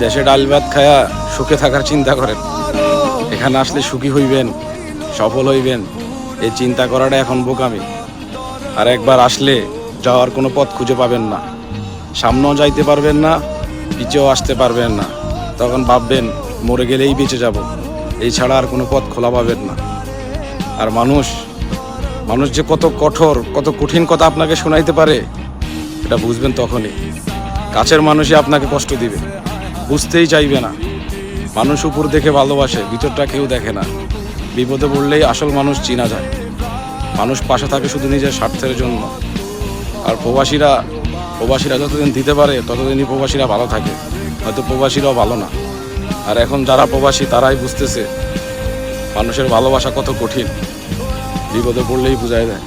দেশে ডাল ভাত খায়া সুখে থাকার চিন্তা করেন, এখানে আসলে সুখী হইবেন, সফল হইবেন, এই চিন্তা করাটা এখন বোকামি। আর একবার আসলে যাওয়ার কোনো পথ খুঁজে পাবেন না, সামনেও যাইতে পারবেন না, পিছেও আসতে পারবেন না। তখন ভাববেন মরে গেলেই বেঁচে যাব, এই ছাড়া আর কোনো পথ খোলা পাবেন না। আর মানুষ যে কত কঠোর, কত কঠিন কথা আপনাকে শোনাইতে পারে, এটা বুঝবেন তখনই। কাছের মানুষই আপনাকে কষ্ট দিবে, বুঝতেই চাইবে না। মানুষ উপর দেখে ভালোবাসে, ভিতরটা কেউ দেখে না। বিপদে পড়লেই আসল মানুষ চিনা যায়। মানুষ পাশে থাকে শুধু নিজের স্বার্থের জন্য। আর প্রবাসীরা যতদিন দিতে পারে ততদিনই প্রবাসীরা ভালো থাকে, হয়তো প্রবাসীরাও ভালো না। আর এখন যারা প্রবাসী তারাই বুঝতেছে মানুষের ভালোবাসা কত কঠিন, বিপদে পড়লেই বোঝাই যায়।